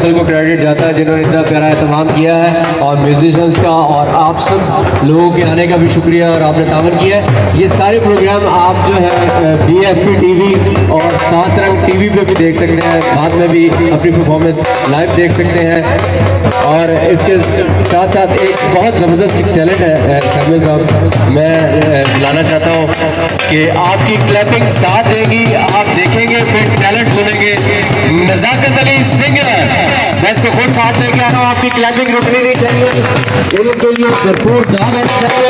Council को credit जाता है जिन्होंने इतना प्यारा एहतमाम किया है, और म्यूजिशियंस का और आप सब लोगों के आने का भी शुक्रिया, और आपने तावन किया है। ये सारे प्रोग्राम आप जो है BFP TV और 7 रंग TV पे भी देख सकते हैं, बाद में भी अपनी परफॉर्मेंस लाइव देख सकते हैं। और इसके साथ साथ एक बहुत ज़बरदस्त टैलेंट है सैमुअल साहब, मैं बुलाना चाहता हूँ कि आपकी क्लैपिंग साथ देगी, आप देखेंगे फिर टैलेंट सुनेंगे। नज़ाकत अली सिंगर, मैं इसको खुद साथ लेके आ रहा हूँ, आपकी क्लैपिंग रुकनी नहीं चाहिए, इनके लिए भरपूर दावत चाहिए।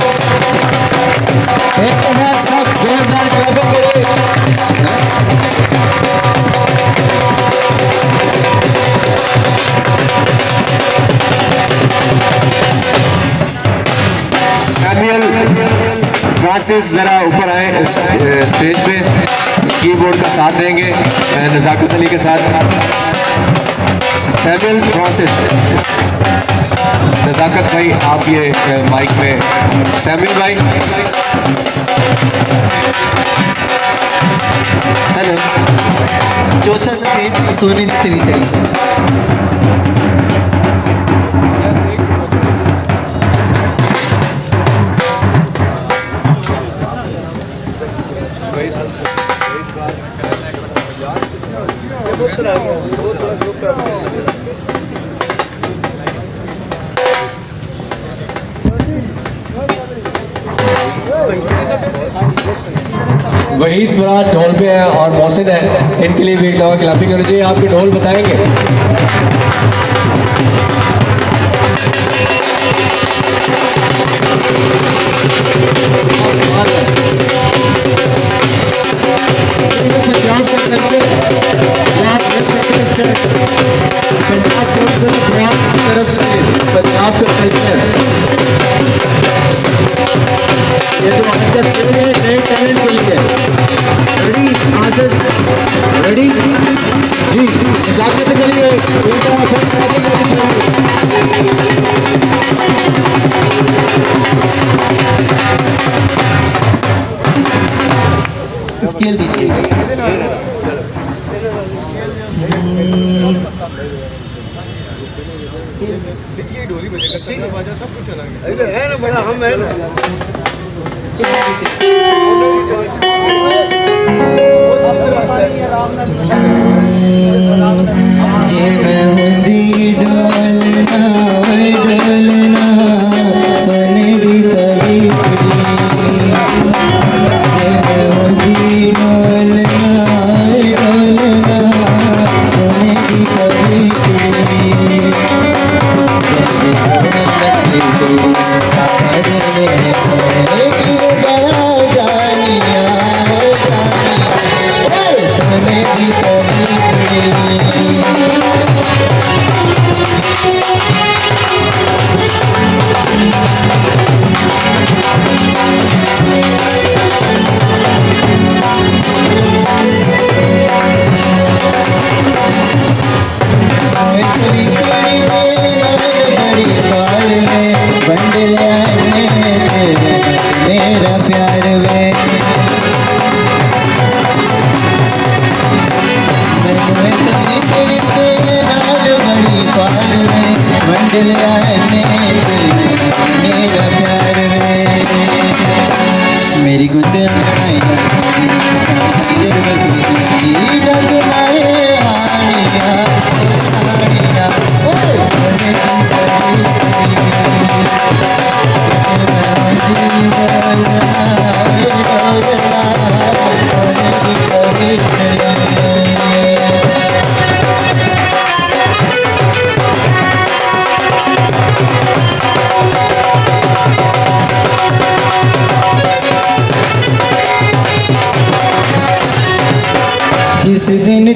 एक सब जोरदार क्लैपिंग करें। फ्रांसिस जरा ऊपर आए स्टेज पे, कीबोर्ड का साथ देंगे नज़ाकत अली के साथ। सैमुअल फ्रांसिस, नज़ाकत भाई आप ये माइक में, सैमुअल भाई। हेलो, चौथा सफेद सोने की तरी। वहीद मुराद ढोल पे है और मोहसिन है, इनके लिए भी एक दफा क्लैपिंग करनी चाहिए। आपके ढोल बताएंगे। तरफ से पंजाब का कल्चर, ये जो आज का स्टेज है नए टैलेंट के लिए। रेडी आसिस, रेडी जी, नज़ाकत के लिए स्केल दीजिए। डोली बजेगा, बाजा सब कुछ चला गया इधर है ना, बड़ा हम है ना। जे मैं हुंदी डोलना डोलना सोने दी तवीकड़ी, जे मैं हुंदी डोलना डोलना सोने दी तवीकड़ी। मेरा प्यार वे बड़ी पार में मंडल मेरा प्यार वे मेरी गुद जिस दिन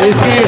इसकी